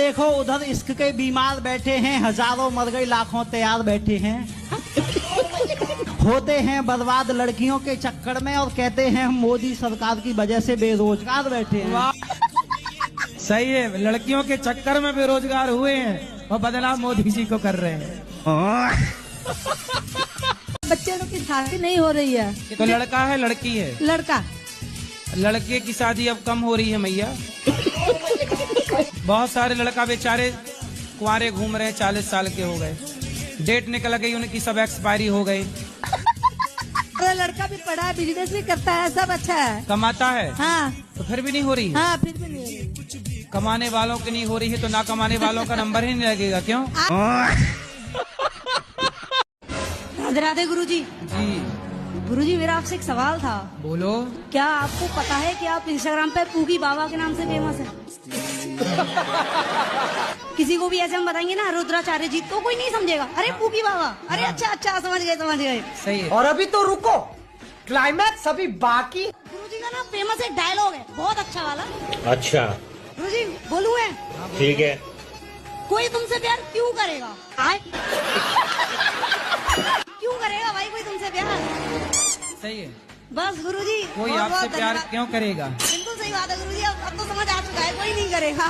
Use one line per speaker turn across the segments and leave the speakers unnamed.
देखो उधर इश्क के बीमार बैठे हैं, हजारों मर गई लाखों तैयार बैठे हैं। होते हैं बर्बाद लड़कियों के चक्कर में और कहते हैं हम मोदी सरकार की वजह से बेरोजगार बैठे हैं।
सही है, लड़कियों के चक्कर में बेरोजगार हुए हैं और बदनाम मोदी जी को कर रहे हैं।
बच्चे लोग की शादी नहीं हो रही है
तो लड़का है लड़की है?
लड़का।
लड़के की शादी अब कम हो रही है मैया। बहुत सारे लड़का बेचारे कुंवारे घूम रहे हैं, 40 साल के हो गए, डेट निकल गई उनकी, सब एक्सपायरी हो गई।
अरे लड़का भी पढ़ा है, बिजनेस भी करता है, सब अच्छा है,
कमाता है।
हाँ
तो फिर भी नहीं हो रही?
हाँ फिर भी नहीं हो रही।
कमाने वालों की नहीं हो रही है तो ना कमाने वालों का नंबर ही नहीं लगेगा, क्यों?
राधे राधे गुरुजी।
जी
गुरुजी मेरा आपसे एक सवाल था।
बोलो।
क्या आपको पता है कि आप इंस्टाग्राम पे पूगी बाबा के नाम से फेमस है? किसी को भी ऐसे हम बताएंगे ना रुद्राचार्य जी तो कोई नहीं समझेगा, अरे पूगी बाबा, अरे अच्छा अच्छा समझ गए समझ गए।
सही है।
और अभी तो रुको, क्लाइमैक्स अभी बाकी।
गुरुजी का ना फेमस एक डायलॉग है बहुत अच्छा वाला।
अच्छा
गुरुजी बोलू है?
ठीक है।
कोई तुमसे प्यार क्यों करेगा? आए क्यों करेगा भाई कोई तुमसे प्यार?
सही है।
बस गुरुजी
कोई
बहुत
आपसे
बहुत
प्यार
धन्यवाद।
क्यों करेगा?
बिल्कुल सही बात है गुरुजी, अब तो समझ आ चुका है, कोई नहीं करेगा।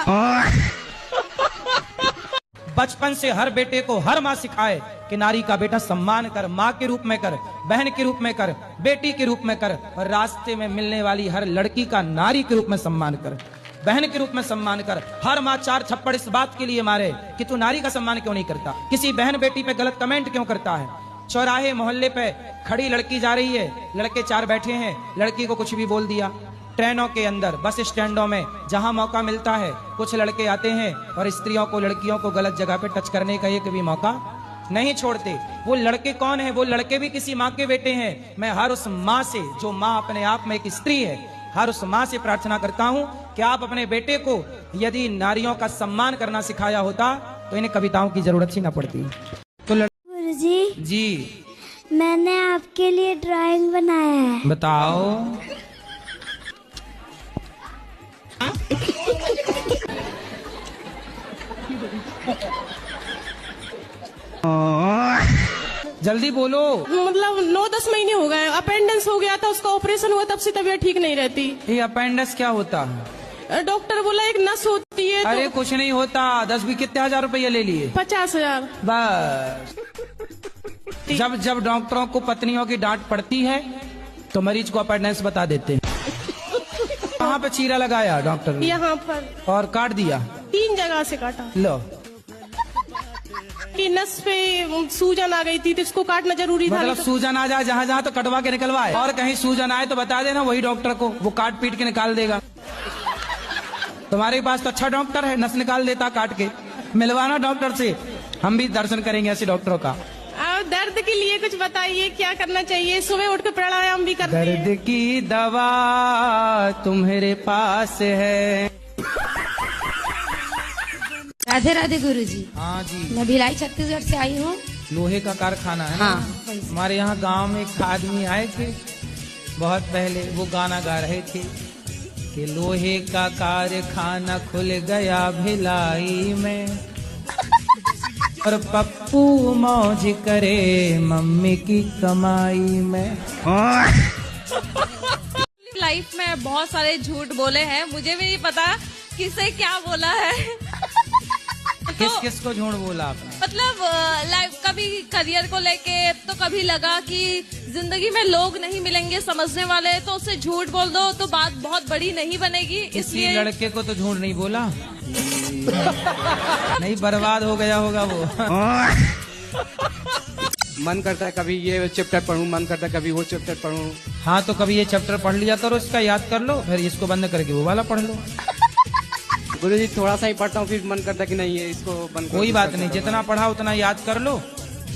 बचपन से हर बेटे को हर माँ सिखाए कि नारी का बेटा सम्मान कर, माँ के रूप में कर, बहन के रूप में कर, बेटी के रूप में कर, और रास्ते में मिलने वाली हर लड़की का नारी के रूप में सम्मान कर, बहन के रूप में सम्मान कर। हर माँ 4 थप्पड़ इस बात के लिए मारे कि तू नारी का सम्मान क्यों नहीं करता, किसी बहन बेटी पे गलत कमेंट क्यों करता है। चौराहे मोहल्ले पे खड़ी लड़की जा रही है, लड़के 4 बैठे हैं, लड़की को कुछ भी बोल दिया। ट्रेनों के अंदर, बस स्टैंडों में, जहां मौका मिलता है कुछ लड़के आते हैं और स्त्रियों को, लड़कियों को गलत जगह पे टच करने का एक भी मौका नहीं छोड़ते। वो लड़के कौन है? वो लड़के भी किसी माँ के बेटे हैं। मैं हर उस माँ से, जो माँ अपने आप में एक स्त्री है, हर उस माँ से प्रार्थना करता हूँ कि आप अपने बेटे को यदि नारियों का सम्मान करना सिखाया होता तो इन्हें कविताओं की जरूरत ही ना पड़ती। तो
गुरुजी
जी
मैंने आपके लिए ड्राइंग बनाया है।
बताओ। जल्दी बोलो।
मतलब 9-10 महीने हो गए, अपेंडिक्स हो गया था, उसका ऑपरेशन हुआ, तब से तबीयत ठीक नहीं रहती।
ये अपेंडिक्स क्या होता है?
डॉक्टर बोला एक नस होती है।
अरे
तो
कुछ नहीं होता, 10 भी कितने हजार रुपये ले लिए?
50,000।
बस जब जब डॉक्टरों को पत्नियों की डांट पड़ती है तो मरीज को अपेंडिक्स बता देते हैं। कहाँ पे चीरा लगाया डॉक्टर ने?
यहाँ पर।
और काट दिया?
3 जगह से काटा।
लो,
कि नस पे सूजन आ गई थी तो इसको काटना जरूरी था।
मतलब सूजन आ जाए जहाँ जहाँ तो कटवा के निकलवाए, और कहीं सूजन आए तो बता देना वही डॉक्टर को, वो काट पीट के निकाल देगा। तुम्हारे पास तो अच्छा डॉक्टर है, नस निकाल देता काट के। मिलवाना डॉक्टर से, हम भी दर्शन करेंगे ऐसे डॉक्टरों का।
दर्द के लिए कुछ बताइए, क्या करना चाहिए? सुबह उठ के प्राणायाम भी करते हैं।
दर्द की दवा तुम्हारे पास है।
राधे राधे गुरुजी।
हाँ जी।
मैं भिलाई छत्तीसगढ़ से आई हूँ।
लोहे का कारखाना है ना?
हाँ।
हमारे यहाँ गांव में एक आदमी आए थे बहुत पहले, वो गाना गा रहे थे कि लोहे का कारखाना खुल गया भिलाई में और पप्पू मौज करे मम्मी की कमाई में।
लाइफ में बहुत सारे झूठ बोले हैं, मुझे भी नहीं पता किसे क्या बोला है।
किस किस को झूठ बोला आपने?
मतलब लाइफ, कभी करियर को लेके, तो कभी लगा कि जिंदगी में लोग नहीं मिलेंगे समझने वाले, तो उससे झूठ बोल दो तो बात बहुत बड़ी नहीं बनेगी।
किसी
इसलिए
लड़के को तो झूठ नहीं बोला? नहीं, बर्बाद हो गया होगा वो।
मन करता है कभी ये चैप्टर पढूं, मन करता है कभी वो चैप्टर पढूं।
हाँ तो कभी ये चैप्टर पढ़ लिया करो, इसका याद कर लो, फिर इसको बंद करके वो वाला पढ़ लो।
गुरुजी थोड़ा सा ही पढ़ता हूँ, फिर मन करता है कि नहीं ये इसको बंद।
कोई बात नहीं, जितना पढ़ा उतना याद कर लो,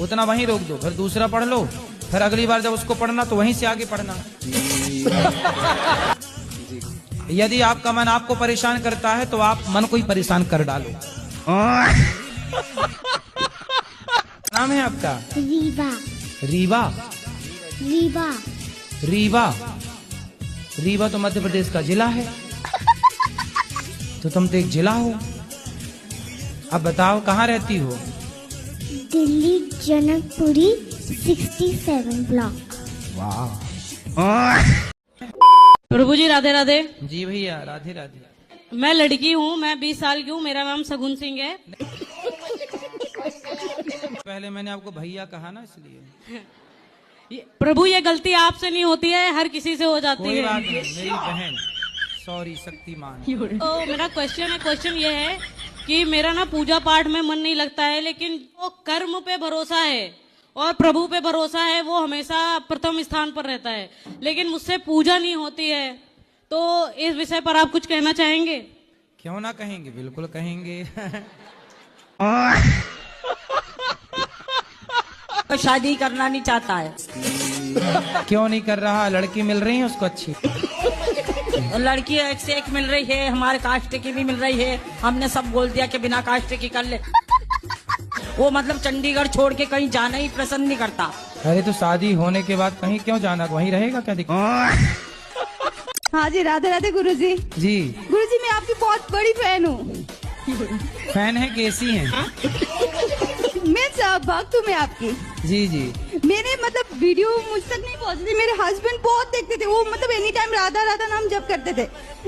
उतना वहीं रोक दो, फिर दूसरा पढ़ लो, फिर अगली बार जब उसको पढ़ना तो वहीं से आगे पढ़ना। यदि आपका मन आपको परेशान करता है तो आप मन को ही परेशान कर डालो। नाम है आपका?
रीवा।
रीवा?
रीवा।
रीवा? रीवा तो मध्य प्रदेश का जिला है। तो तुम तो एक जिला हो। अब बताओ कहाँ रहती हो?
दिल्ली जनकपुरी 67 ब्लॉक।
प्रभु जी राधे राधे।
जी भैया राधे राधे।
मैं लड़की हूँ, मैं 20 साल की हूँ, मेरा नाम सगुन सिंह है।
पहले मैंने आपको भैया कहा ना, इसलिए।
प्रभु ये गलती आपसे नहीं होती है, हर किसी से हो जाती
कोई
है।
बात नहीं, मेरी बहन, सॉरी शक्तिमान।
तो मेरा क्वेश्चन ये है कि मेरा ना पूजा पाठ में मन नहीं लगता है, लेकिन जो कर्म पे भरोसा है और प्रभु पे भरोसा है वो हमेशा प्रथम स्थान पर रहता है, लेकिन मुझसे पूजा नहीं होती है। तो इस विषय पर आप कुछ कहना चाहेंगे?
क्यों ना कहेंगे, बिल्कुल कहेंगे।
शादी करना नहीं चाहता है।
क्यों नहीं कर रहा? लड़की मिल रही है उसको अच्छी?
लड़की एक से एक मिल रही है, हमारे कास्ट की भी मिल रही है। हमने सब बोल दिया कि बिना कास्ट की कर ले। वो मतलब चंडीगढ़ छोड़ के कहीं जाना ही पसंद नहीं करता।
अरे तो शादी होने के बाद कहीं क्यों जाना, वहीं रहेगा, क्या दिक्कत?
हाँ जी, राधे राधे गुरुजी।
जी
गुरुजी मैं आपकी बहुत बड़ी फैन हूँ।
फैन है, कैसी हैं?
मैं भक्त हूँ मैं आपकी।
जी जी।
मेरे मतलब वीडियो मुझ तक नहीं पहुँचती, मेरे हस्बैंड बहुत देखते थे, वो मतलब एनी टाइम राधा राधा नाम जप करते थे।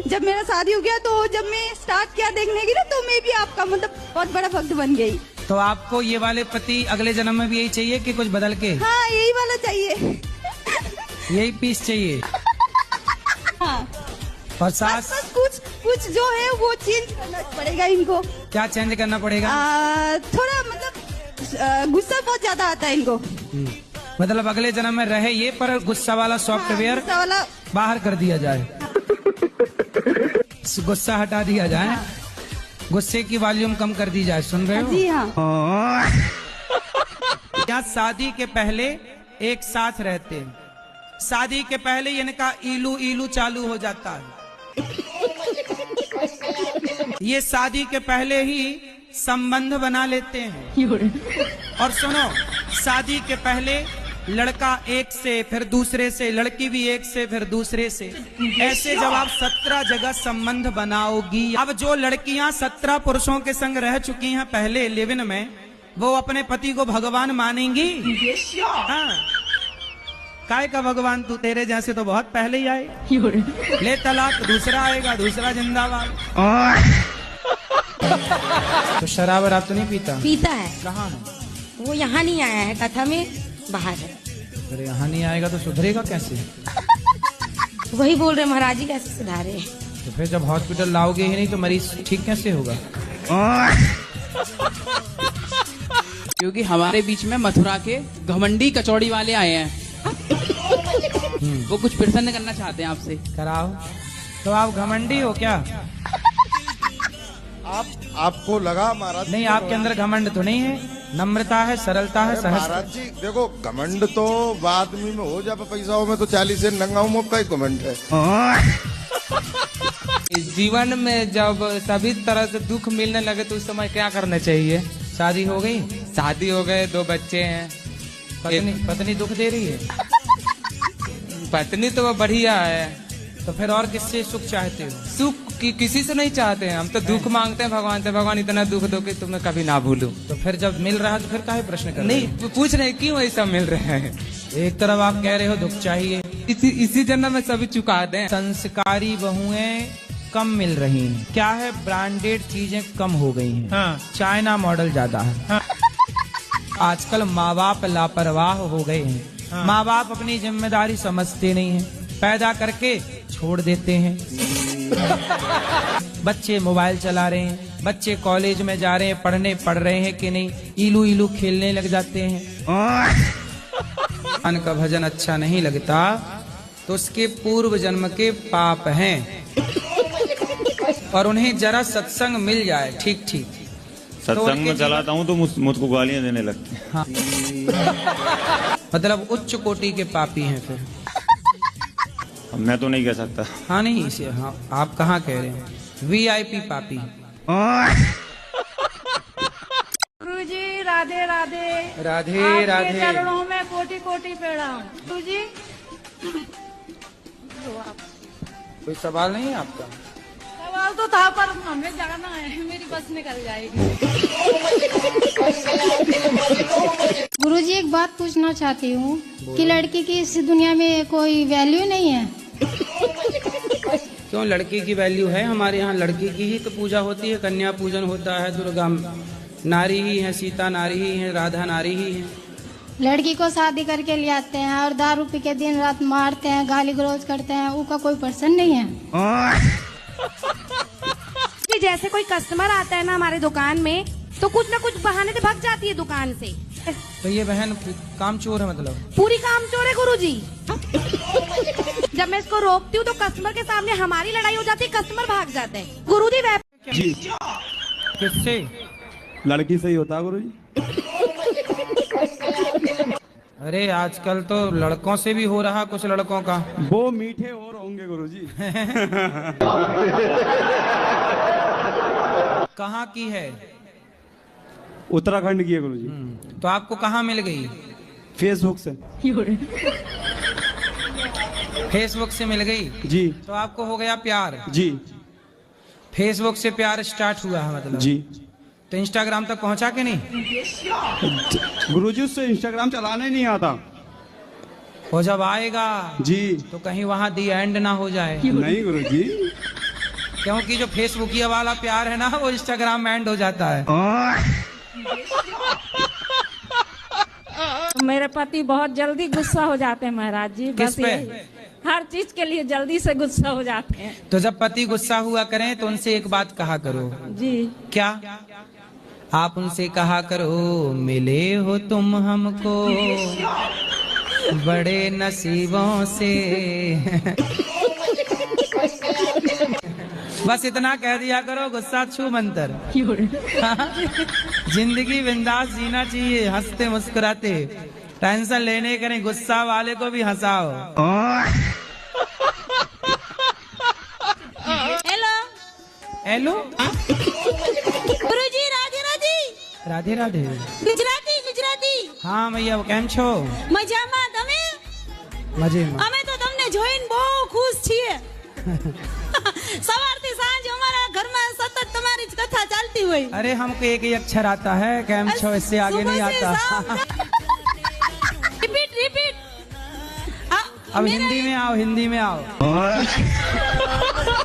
जब मेरा शादी हो गया तो जब मैं स्टार्ट किया देखने की ना, तो मैं भी आपका मतलब बहुत बड़ा भक्त बन गई।
तो आपको ये वाले पति अगले जन्म में भी यही चाहिए कि कुछ बदल के?
हाँ यही वाला चाहिए।
यही पीस चाहिए?
हाँ।
और सास?
बस कुछ जो है वो चेंज करना पड़ेगा इनको।
क्या चेंज करना पड़ेगा?
थोड़ा मतलब गुस्सा बहुत ज्यादा आता है इनको।
मतलब अगले जन्म में रहे ये, पर गुस्सा वाला सॉफ्टवेयर
गुस्सा वाला
बाहर कर दिया जाए, गुस्सा हटा दिया जाए, गुस्से की वॉल्यूम कम कर दी जाए। सुन रहे हो?
जी हाँ।
क्या शादी के पहले एक साथ रहते हैं, शादी के पहले इनका इलू इलू चालू हो जाता है। ये शादी के पहले ही संबंध बना लेते हैं। और सुनो, शादी के पहले लड़का एक से, फिर दूसरे से, लड़की भी एक से, फिर दूसरे से, ऐसे जब आप 17 जगह संबंध बनाओगी। अब जो लड़कियां 17 पुरुषों के संग रह चुकी हैं पहले लिव-इन में, वो अपने पति को भगवान मानेंगी? हाँ। काय का भगवान, तू तेरे जैसे तो बहुत पहले ही आए। ले तलाक, दूसरा आएगा, दूसरा जिंदाबाद। तो शराब और आप तो नहीं पीता?
पीता है।
कहाँ है
वो? यहाँ नहीं आया है, कथा में बाहर है।
अरे यहाँ नहीं आएगा तो सुधरेगा कैसे?
वही बोल रहे महाराज जी, कैसे सुधारे?
तो फिर जब हॉस्पिटल लाओगे ही नहीं तो मरीज ठीक कैसे होगा?
क्योंकि हमारे बीच में मथुरा के घमंडी कचौड़ी वाले आए हैं। वो कुछ प्रसन्न करना चाहते हैं आपसे।
कराओ। तो आप घमंडी हो क्या?
आपको लगा महाराज?
नहीं, आपके अंदर घमंड तो नहीं है, नम्रता है, सरलता है,
महाराज जी देखो, घमंड तो आदमी में हो जाए, पैसाओं में तो 40 से नंगा हूँ, का ही घमंड है।
जीवन में जब सभी तरह से दुख मिलने लगे तो उस समय क्या करना चाहिए?
शादी हो गई?
शादी हो गए, 2 बच्चे हैं।
पत्नी दुख दे रही है?
पत्नी तो वो बढ़िया है।
तो फिर और किससे सुख चाहते हो?
सुख किसी से नहीं चाहते हैं हम, तो दुख मांगते हैं भगवान से। भगवान इतना दुख दो कि तुम्हें कभी ना भूलूं।
तो फिर जब मिल रहा है तो फिर काहे प्रश्न कर रहे हो?
नहीं, पूछ रहे क्यों ऐसा मिल रहे हैं?
एक तरफ आप कह रहे हो दुख चाहिए,
इसी जन्म में सभी चुका दें।
संस्कारी बहुएं कम मिल रही हैं। क्या है, ब्रांडेड चीजें कम हो गई हैं। हाँ। चाइना मॉडल ज्यादा है। हाँ। आजकल माँ बाप लापरवाह हो गए हैं। हाँ। माँ बाप अपनी जिम्मेदारी समझते नहीं हैं, पैदा करके छोड़ देते हैं। बच्चे मोबाइल चला रहे हैं, बच्चे कॉलेज में जा रहे हैं, पढ़ रहे हैं कि नहीं, इलू इलू खेलने लग जाते हैं। भगवान का भजन अच्छा नहीं लगता तो उसके पूर्व जन्म के पाप हैं, और उन्हें जरा सत्संग मिल जाए ठीक ठीक।
सत्संग में चलाता हूँ तो मुझको गालियां देने लगते हैं।
हाँ। मतलब उच्च कोटि के पापी हैं फिर।
मैं तो नहीं कह सकता।
हाँ नहीं, इसे हाँ, आप कहाँ कह रहे हैं? VIP पापी।
गुरुजी राधे राधे।
राधे राधे।
चरणों में कोटि कोटि प्रणाम। गुरुजी
कोई सवाल नहीं है आपका?
डर तो था पर हमें जाना है, मेरी बस निकल जाएगी।
गुरुजी एक बात पूछना चाहती हूँ कि लड़की की इस दुनिया में कोई वैल्यू नहीं है?
क्यों, लड़की की वैल्यू है। हमारे यहाँ लड़की की ही तो पूजा होती है, कन्या पूजन होता है, दुर्गा नारी ही है, सीता नारी ही है, राधा नारी ही है।
लड़की को शादी करके ले आते हैं और दारू पी के दिन रात मारते हैं, गाली गलौज करते हैं, उसका कोई पर्सन नहीं है?
कि जैसे कोई कस्टमर आता है ना हमारे दुकान में, तो कुछ ना कुछ बहाने से भाग जाती है दुकान से।
तो ये बहन काम चोर है मतलब?
पूरी काम चोर है गुरुजी। जब मैं इसको रोकती हूँ तो कस्टमर के सामने हमारी लड़ाई हो जाती है, कस्टमर भाग जाते हैं। गुरुजी
जी
किससे?
लड़की से ही होता है गुरुजी।
अरे आजकल तो लड़कों से भी हो रहा कुछ लड़कों का।
वो मीठे और होंगे गुरुजी।
कहाँ की है?
उत्तराखंड की है गुरुजी।
तो आपको कहाँ मिल गई?
फेसबुक से।
फेसबुक से मिल गई
जी।
तो आपको हो गया प्यार?
जी।
फेसबुक से प्यार स्टार्ट हुआ है मतलब?
जी।
तो इंस्टाग्राम तक पहुंचा के नहीं?
गुरुजी उससे इंस्टाग्राम चलाने नहीं आता।
वो जब आएगा
जी
तो कहीं वहां दी एंड ना हो जाए।
नहीं गुरुजी,
क्योंकि जो फेसबुकिया वाला प्यार है ना वो इंस्टाग्राम में एंड हो जाता है।
मेरे पति बहुत जल्दी गुस्सा हो जाते हैं महाराज जी।
किस पे?
हर चीज के लिए जल्दी से गुस्सा हो जाते हैं।
तो जब पति गुस्सा हुआ करें तो उनसे एक बात कहा करो।
जी।
क्या? आप उनसे कहा करो, मिले हो तुम हमको बड़े नसीबों से। बस इतना कह दिया करो, गुस्सा छू मंतर। जिंदगी बिंदास जीना चाहिए, हंसते मुस्कुराते, टेंशन लेने करें, गुस्सा वाले को भी हंसाओ।
हेलो
हेलो
गुरुजी, राधे राधे।
राधे राधे।
गुजराती गुजराती।
हाँ मैया, કેમ છો?
મજામાં, તમે?
મજામાં.
અમે તો તમને જોઈને બહુ ખુશ છીએ। સવારથી સાંજ અમારા ઘરમાં સતત તમારી જ કથા ચાલતી હોય।
अरे हमको एक ही अक्षर आता है, કેમ છો, इससे आगे नहीं आता।
Repeat repeat.
अब हिंदी में आओ, हिंदी में आओ।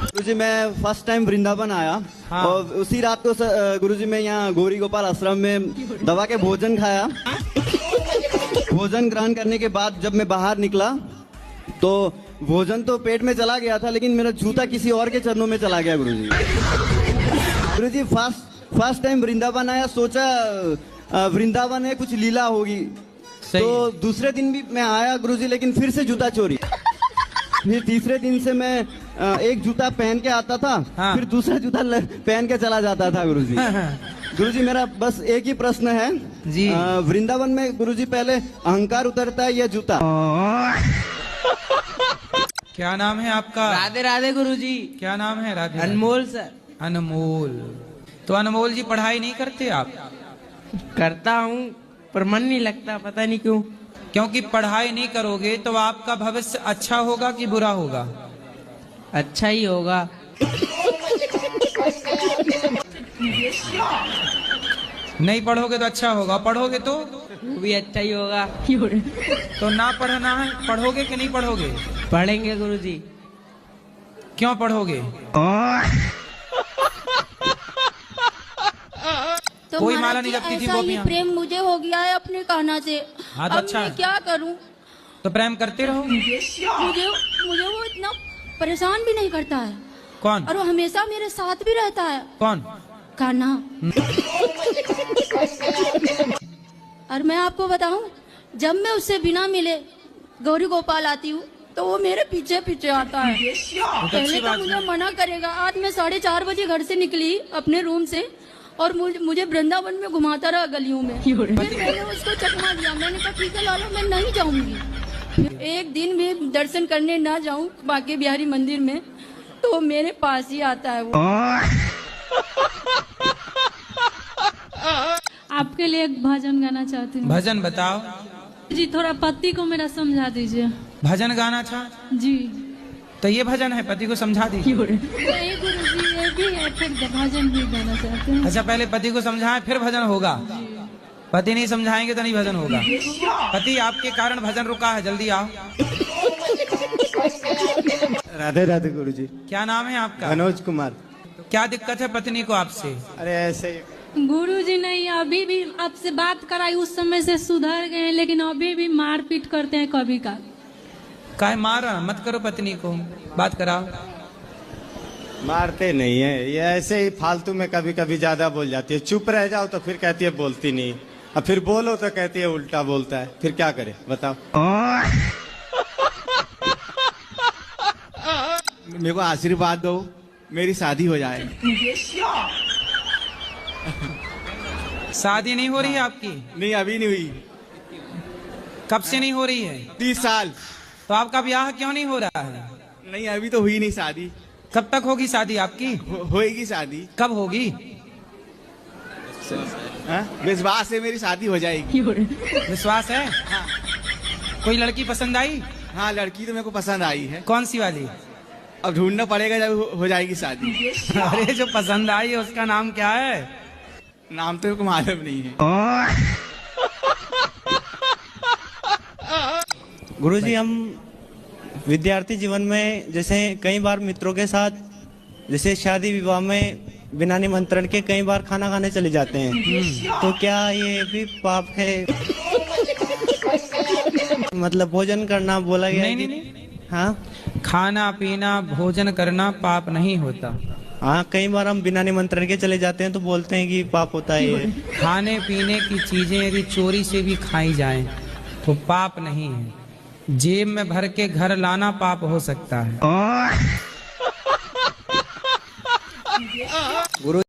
गुरुजी मैं फर्स्ट टाइम वृंदावन आया। हाँ। और उसी रात को गुरुजी मैं यहाँ गौरी गोपाल आश्रम में दवा के भोजन खाया। भोजन ग्रहण करने के बाद जब मैं बाहर निकला तो भोजन तो पेट में चला गया था, लेकिन मेरा जूता किसी और के चरणों में चला गया गुरुजी। गुरुजी फर्स्ट टाइम वृंदावन आया, सोचा वृंदावन है कुछ लीला होगी। तो दूसरे दिन भी मैं आया गुरुजी, लेकिन फिर से जूता चोरी। फिर तीसरे दिन से मैं एक जूता पहन के आता था। हाँ। फिर दूसरा जूता पहन के चला जाता था गुरुजी। गुरुजी मेरा बस एक ही प्रश्न है जी। वृंदावन में गुरुजी पहले अहंकार उतरता है या जूता?
क्या नाम है आपका?
राधे राधे गुरुजी।
क्या नाम है? राधे।
अनमोल सर।
अनमोल। तो अनमोल जी पढ़ाई नहीं करते आप?
करता हूँ पर मन नहीं लगता, पता नहीं क्यों।
क्योंकि पढ़ाई नहीं करोगे तो आपका भविष्य अच्छा होगा कि बुरा होगा?
अच्छा ही होगा।
नहीं पढ़ोगे तो अच्छा होगा, पढ़ोगे तो
वो भी अच्छा ही होगा।
तो ना पढ़ना है, पढ़ोगे कि नहीं पढ़ोगे?
पढ़ेंगे गुरुजी।
क्यों पढ़ोगे?
तो
कोई माला नहीं जपती थी वो भी।
प्रेम मुझे हो गया है अपने कान्हा से।
हाँ तो अच्छा
मैं क्या करूं?
तो प्रेम करते रहो।
मुझे वो इतना परेशान भी नहीं करता है।
कौन?
और वो हमेशा मेरे साथ भी रहता है।
कौन?
कान्हा। और मैं आपको बताऊं, जब मैं उससे बिना मिले गौरी गोपाल आती हूँ तो वो मेरे पीछे पीछे आता है। पहले तो मुझे मना करेगा। आज मैं 4:30 बजे घर से निकली अपने रूम से और मुझे वृंदावन में घुमाता रहा गलियों में। फिर मैंने उसको चकमा दिया। मैंने कहा ठीक है लालो, मैं नहीं जाऊंगी। एक दिन भी दर्शन करने ना जाऊं बांके बिहारी मंदिर में तो मेरे पास ही आता है वो।
आपके लिए एक भजन गाना चाहती हूँ।
भजन बताओ
जी, थोड़ा पति को मेरा समझा दीजिए।
भजन गाना था
जी।
तो ये भजन है, पति को समझा दीजिए।
नहीं गुरुजी, ये
बाद फिर भजन भी गाना चाहते हैं।
अच्छा, पहले पति को समझाएं फिर भजन होगा। पति नहीं समझाएंगे तो नहीं भजन होगा। पति आपके कारण भजन रुका है, जल्दी आओ।
राधे राधे गुरुजी।
क्या नाम है आपका?
मनोज कुमार।
क्या दिक्कत है पत्नी को आपसे?
अरे ऐसे
गुरुजी नहीं, अभी भी आपसे बात कराई उस समय से सुधर गए हैं, लेकिन अभी भी मारपीट करते हैं कभी का।
काहे मारा? मत करो पत्नी को, बात कराओ।
मारते नहीं है, ये ऐसे ही फालतू में कभी कभी ज्यादा बोल जाती है। चुप रह जाओ तो फिर कहती है बोलती नहीं, अब फिर बोलो तो कहती है उल्टा बोलता है। फिर क्या करे बताओ। मेरे को आशीर्वाद दो, मेरी शादी हो जाए।
शादी नहीं हो रही है आपकी?
नहीं, अभी नहीं हुई।
कब से नहीं हो रही है?
30 साल।
तो आपका ब्याह क्यों नहीं हो रहा है?
नहीं, अभी तो हुई नहीं शादी।
कब तक होगी शादी आपकी?
होएगी शादी।
कब होगी?
विश्वास है मेरी शादी हो जाएगी।
विश्वास है?
हाँ।
कोई लड़की पसंद आई?
हाँ, लड़की तो मेरे को पसंद आई है।
कौन सी वाली?
अब ढूंढना पड़ेगा जब हो जाएगी शादी।
अरे जो पसंद आई है उसका नाम क्या है?
नाम तो मेरे को मालूम नहीं है।
गुरुजी, हम विद्यार्थी जीवन में जैसे कई बार मित्रों के साथ जैसे शादी विवाह में बिना निमंत्रण के कई बार खाना खाने चले जाते हैं, तो क्या ये भी पाप है? मतलब भोजन करना बोला गया?
नहीं।
हाँ,
खाना पीना भोजन करना पाप नहीं होता।
हाँ, कई बार हम बिना निमंत्रण के चले जाते हैं तो बोलते हैं कि पाप होता है ये।
खाने पीने की चीजें यदि चोरी से भी खाई जाएं तो पाप नहीं है। जेब में भर के घर लाना पाप हो सकता है। गुरु